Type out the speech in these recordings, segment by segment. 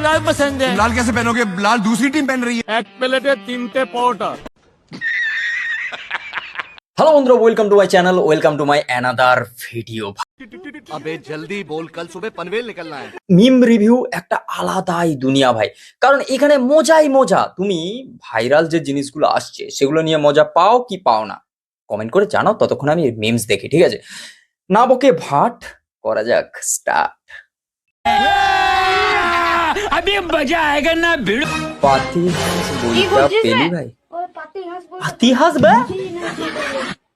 लाल पसंद है। लाल कैसे पहनोगे? लाल दूसरी टीम पहन रही है। एक प्लेटे 3টে পরোটা। হ্যালো বন্ধুরা, welcome to my channel, welcome to my another video. अबे जल्दी बोल, कल सुबह पनवेल निकलना है। মিম রিভিউ একটা আলাদাই দুনিয়া ভাই, কারণ এখানে মজাই মজা। তুমি ভাইরাল যে জিনিসগুলো আসছে সেগুলো নিয়ে মজা পাও কি পাও না কমেন্ট করে জানাও, ততক্ষণ আমি মিমস দেখি, ঠিক আছে? না বকে ভাট, করা যাক স্টার্ট। अभी मजा आएगा ना भिड़ो। পাতি হাঁস বইটা করছিস রে? পেলি ভাই? ওই পাতি হাঁস বই পাতি হাঁস বে?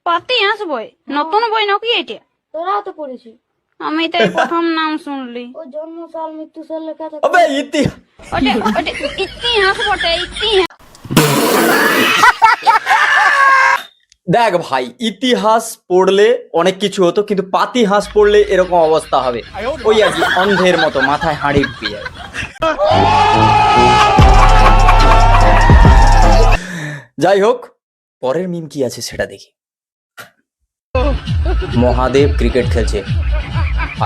পাতি হাঁস বই নতুন বই নাকি এটা? তোরাও তো পড়েছিস। আমি তাই প্রথম নাম শুনলি। ও জন্ম সাল মৃত্যু সাল লেখা থাকে। আবে ইতি ওটা ওটা ইতিহাস বটে, ইতিহাস। দেখ ভাই, ইতিহাস পড়লে অনেক কিছু হতো, কিন্তু পাতি হাঁস পড়লে এরকম অবস্থা হবে। ওই আর কি, অন্ধের মতো মাথায় হাঁড়ি ঢুকিয়ে যাবে। যাই হোক, পরের মিম কি আছে সেটা দেখি। মহাদেব ক্রিকেট খেলছে,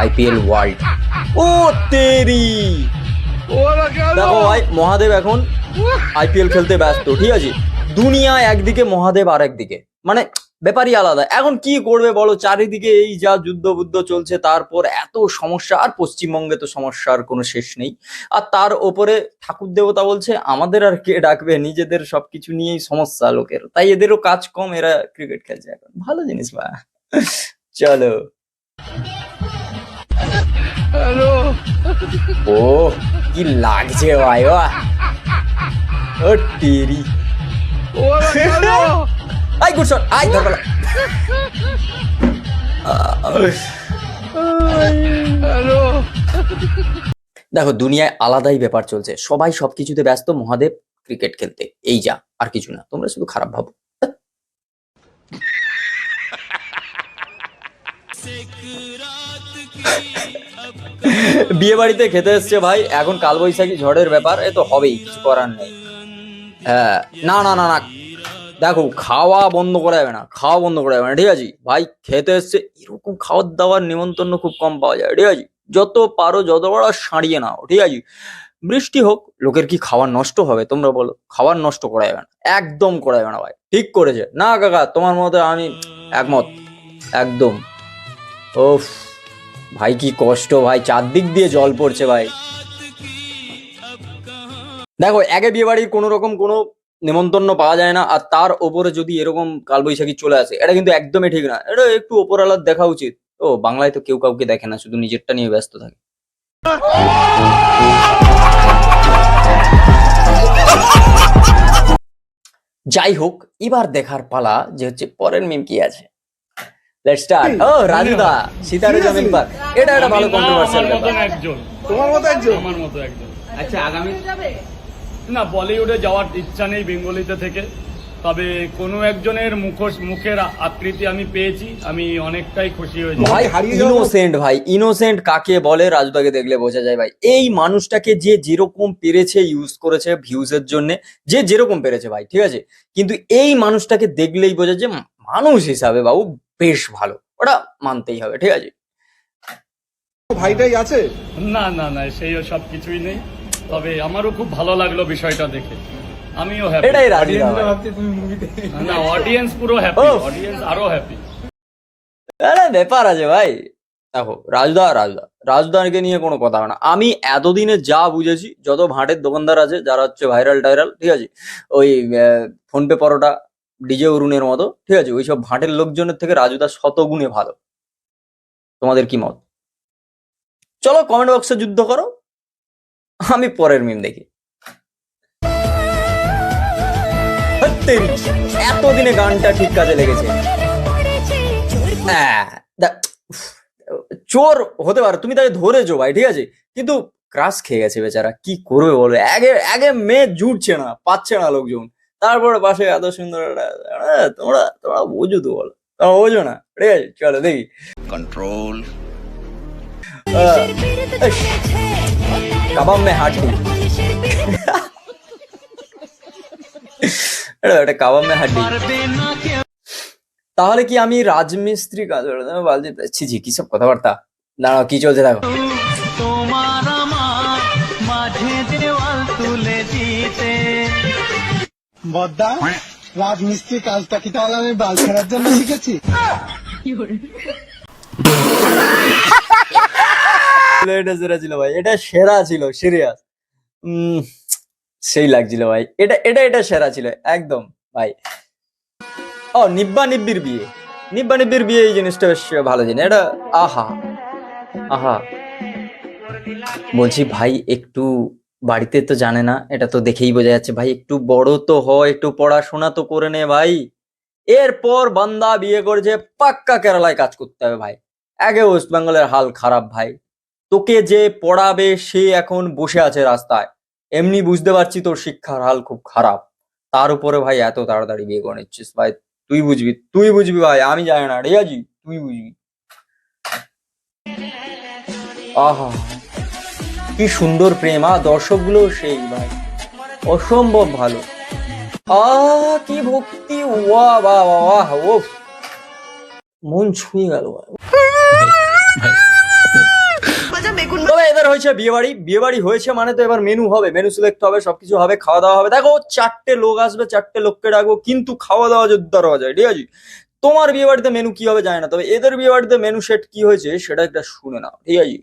আইপিএল ওয়ার্ল্ড। ও তেরি, দেখো ভাই, মহাদেব এখন আইপিএল খেলতে ব্যস্ত, ঠিক আছে? দুনিয়া একদিকে, মহাদেব আর একদিকে, মানে ব্যাপারই আলাদা। এখন কি করবে বলো, চারিদিকে এই যা যুদ্ধ বুদ্ধ চলছে, তারপর এত সমস্যা, আর পশ্চিমবঙ্গে তো সমস্যার কোনো শেষ নেই। আর তার ওপরে ঠাকুর দেবতা বলছে আমাদের আর কে ডাকবে, নিজেদের সবকিছু নিয়েই সমস্যা লোকের, তাই এদেরও কাজ কম, এরা ক্রিকেট খেলছে এখন। ভালো জিনিস বা। চলো ও কি লাগছে ভাই, ও টেরি, আই গুড শট, আই ধরলা। দেখো, দুনিয়ায় আলাদাই ব্যাপার চলছে, সবাই সবকিছুতে ব্যস্ত, মহাদেব ক্রিকেট খেলতে, এই যা, আর কিছু না। তোমরা শুধু খারাপ ভাবো। বিয়ে বাড়িতে খেতে এসছে ভাই, এখন কালবৈশাখী ঝড়ের ব্যাপার, এ তো হবেই, কিছু করার নেই। হ্যাঁ, না না না না, দেখো খাওয়া বন্ধ করা যাবে না, খাওয়া বন্ধ করা যাবে না, ঠিক আছে ভাই? খেতে এসছে, এরকম খাওয়ার দাওয়ার নিমন্ত্রণ খুব কম পাওয়া যায়, ঠিক আছে? যত পারো যত বড় সারিয়ে নাও, ঠিক আছে? বৃষ্টি হোক, লোকের কি খাবার নষ্ট হবে তোমরা বলো? খাবার নষ্ট করা যাবে না, একদম করা যাবে না ভাই। ঠিক করেছে না কাকা, তোমার মতে আমি একমত একদম। ওফ ভাই, কি কষ্ট ভাই, চারদিক দিয়ে জল পড়ছে ভাই। দেখো, একে বিয়ে বাড়ির কোনো রকম কোনো নেমন্তন্ন পাওয়া যায় না, আর তার ওপরে যদি এরকম কালবৈশাখী চলে আসে, এটা কিন্তু একদমই ঠিক না। এটা একটু ওপরওয়ালার দেখা উচিত। ও বাংলায় তো কেউ কাউকে দেখে না, শুধু নিজেরটা নিয়ে ব্যস্ত থাকে। যাই হোক, এবার দেখার পালা যে হচ্ছে পরের মিম কি আছে। Let's start. ও রাজুদা, সিতারে জমিন পার, এটা একটা ভালো কন্ট্রোভার্সিয়াল ব্যাপার। তোমার মতো একজন? আমার মতো একজন। আচ্ছা, আগামী না, বলিউডে যাওয়ার ইচ্ছা নেই বেঙ্গলিতে থেকে, তবে কোনো একজনের মুখের আকৃতি আমি পেয়েছি, আমি অনেকটাই খুশি হয়েছি। ভাই ইনোসেন্ট, ভাই ইনোসেন্ট কাকে বলে রাজুদাকে দেখলে বোঝা যায় ভাই। এই মানুষটাকে যে যেরকম পেরেছে ইউজ করেছে ভিউজের জন্য, যে যেরকম পেরেছে ভাই, ঠিক আছে? কিন্তু এই মানুষটাকে দেখলেই বোঝা যে মানুষ হিসাবে বাবু বেশ ভালো, ওটা মানতেই হবে, ঠিক আছে? ভাইটাই আছে? না না না, সেই সব কিছুই নেই, তবে আমারও খুব ভালো লাগলো বিষয়টা দেখে, আমিও হ্যাপি। এটাই রাজুদা ভাই। না, অডিয়েন্স পুরো হ্যাপি, ওহ। অডিয়েন্স আরো হ্যাপি। আরে ব্যাপার আছে ভাই। দেখো, রাজুদাকে নিয়ে কোনো কথা হবে না। আমি এতদিনে যা বুঝেছি, যত ভাঁটের দোকানদার আছে যারা হচ্ছে ভাইরাল টাইরাল, ঠিক আছে, ওই ফোনপে পরোটা ডিজে অরুণের মতো, ঠিক আছে, ওইসব ভাঁটের লোকজনের থেকে রাজুদা শতগুণে ভালো। তোমাদের কি মত? চলো কমেন্ট বক্সে যুদ্ধ করো, আমি পরের মিম দেখি। হত্তেরি, এতদিনে গানটা ঠিক কাজে লেগেছে। চোর হতে পারে, তুমি তাকে ধরেছো ভাই, ঠিক আছে, কিন্তু ক্রাশ খেয়ে গেছে বেচারা, কি করবে বলো? আগে আগে মেয়ে জুটছে না, পাচ্ছে না লোকজন, তারপরে পাশে এত সুন্দর তোমরা তোমরা বোঝো তো বলো, তোমরা বোঝো না, ঠিক আছে? চলো দেখি कंट्रोल। কাবাব মে হাড্ডি, এটা কাবাব মে হাড্ডি। তাহলে কি আমি রাজমিস্ত্রি কাজ ছি ছি, কি সব কথাবার্তা। দাঁড়াও, কি চলছে দেখো। তোমার আমার মাঝে বদ্দা রাজমিস্ত্রি কাজটা কি তাহলে আমি বাল ছেড়ার জন্য শিখেছি? এটা সেরা ছিল ভাই, এটা সেরা ছিল সিরিয়াস। সেই লাগছিল ভাই, এটা এটা এটা সেরা ছিল একদম ভাই। ও নিব্বা নিব্বির বিয়ে, নিব্বা নিব্বির বিয়ে, এই জিনিসটা বেশ ভালো জিনিস এটা। আহা আহা, বলছি ভাই একটু, বাড়িতে তো জানে না, এটা তো দেখেই বোঝা যাচ্ছে ভাই, একটু বড় তো হয়, একটু পড়াশোনা তো করে নে ভাই। এরপর বান্দা বিয়ে করেছে, পাক্কা কেরালায় কাজ করতে হবে ভাই। আগে ওয়েস্ট বেঙ্গলের হাল খারাপ ভাই, তোকে যে পড়াবে সে এখন বসে আছে রাস্তায়। এমনি বুঝতে পারছি তোর শিক্ষার হাল খুব খারাপ, তার উপরে ভাই এত তাড়াতাড়ি বিয়ে করে নিচ্ছিস ভাই। তুই বুঝবি, তুই বুঝবি ভাই, আমি জানি না, ঠিক আছে তুই বুঝবি। আহা কি সুন্দর প্রেম, দর্শকগুলো সেই ভাই অসম্ভব ভালো। কি ভক্তি, ওয়াহ বাহ বাহ, ও মন ছুঁয়ে গেল ভাই। তবে এবার হয়েছে বিয়ে বাড়ি হয়েছে মানে তো এবার মেনু হবে, মেনু সিলেক্ট হবে, সবকিছু হবে, খাওয়া দাওয়া হবে। দেখো 4টে লোক আসবে, 4টে লোককে ডাকবো, কিন্তু খাওয়া দাওয়া জোরদার হওয়া যায়, ঠিক আছে। তোমার বিয়ে বাড়িতে মেনু কি হবে জানি না, তবে এদের বিয়ে বাড়িতে মেনু সেট কি হয়েছে সেটা একটা শুনে নাও, ঠিক আছে।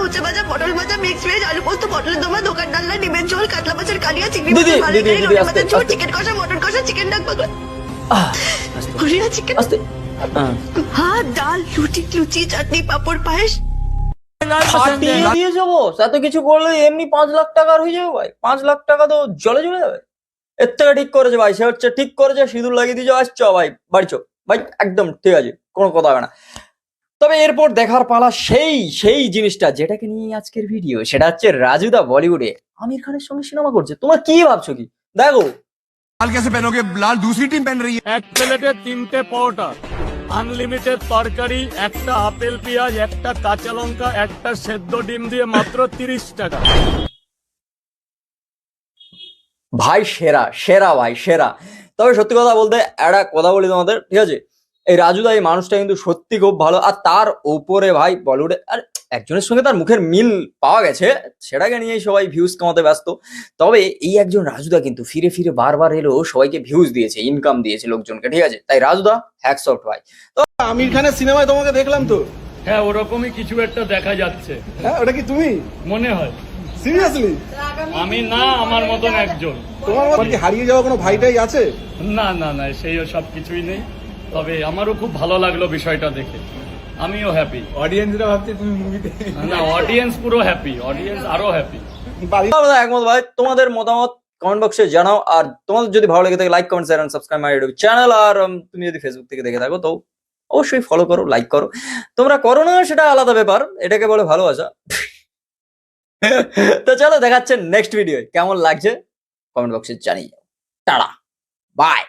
উচ্চে ভাজা, পটল ভাজা, মিক্স ভেজ, আলু পোস্ত, পটলের দমা, দোকান ডালনা, ডিমের ঝোল, কাতলা মাছের কালিয়া, চিংড়ি দিদি, মাছের মালাইকারি, দিদি, রুটি আস্তে, মাছের ঝোল, আস্তে। চিকেন কষা, মটন কষা, চিকেন ডাক বাংলা, আহ, কোরিয়া চিকেন, আস্তে ভাত, ডাল, লুচি, চাটনি, পাঁপড়, পায়েস। ফাটিয়ে দিয়ে যাবো, এত কিছু করলে এমনি 5 লাখ টাকার হয়ে যাবে ভাই। 5 লাখ টাকা তো জলে চলে যাবে। এর থেকে ঠিক করেছে ভাই, সে হচ্ছে ঠিক করেছে, সিঁদুর লাগিয়ে দিয়ে যাও, আসছো ভাই বাড়ি চো ভাই, একদম ঠিক আছে, কোনো কথা হবে না। তবে এরপর দেখার পালা সেই সেই জিনিসটা যেটাকে নিয়ে আজকের ভিডিও, সেটা হচ্ছে রাজুদা বলিউডে আমির খানের সঙ্গে সিনেমা করছে। তোমরা কি ভাবছো কি? দেখো लाल कैसे पहनोगे? लाल दूसरी टीम पहन रही है। এক প্লেটে 3টে পরোটা, আনলিমিটেড তরকারি, একটা আপেল পেঁয়াজ, একটা কাঁচা লঙ্কা, একটা সেদ্ধ ডিম দিয়ে মাত্র 30 টাকা। ভাই সেরা সেরা ভাই সেরা। তবে সত্যি কথা বলতে একটা কথা বলি তোমাদের, ঠিক আছে, এই রাজুদা এই মানুষটা কিন্তু সত্যি খুব ভালো। আর তার উপরে ভাই বলিউডে আর একজনের সঙ্গে তার মুখের মিল পাওয়া গেছে, সেটাকে নিয়েই সবাই ভিউজ কামাতে ব্যস্ত। তবে এই একজন রাজুদা কিন্তু ফিরে ফিরে বারবার এলো, সবাইকে ভিউজ দিয়েছে, ইনকাম দিয়েছে লোকজনকে, ঠিক আছে। তাই রাজুদা হ্যাটস অফ ভাই। আমির খানের সিনেমায় তোমাকে দেখলাম তো। হ্যাঁ, ওরকমই কিছু একটা দেখা যাচ্ছে হ্যাঁ, ওটা কি তুমি? মনে হয়। সিরিয়াসলি? আমি না, আমার মতন একজন। তোমার মতো কি হারিয়ে যাওয়া কোনো ভাইটাই আছে? না না না, সেই সব কিছুই নেই। তবে আমারও খুব ভালো লাগলো বিষয়টা দেখে, আমিও হ্যাপি। অডিয়েন্সরা ভাবছে তুমি মুভিতে। না, অডিয়েন্স পুরো হ্যাপি, অডিয়েন্স আরো হ্যাপি। আমরা একমত ভাই, তোমাদের মতামত কমেন্ট বক্সে জানাও। আর তোমাদের যদি ভালো লেগে থাকে like, comment, share and subscribe my YouTube channel. আর তুমি যদি ফেসবুক থেকে দেখে থাকো তো অবশ্যই ফলো করো, লাইক করো। তোমরা করো না সেটা আলাদা ব্যাপার, এটাকে বলে ভালোবাসা। তো চলো দেখাচ্ছে নেক্সট ভিডিও, কেমন লাগছে কমেন্ট বক্সে জানিয়ে। Tata, by.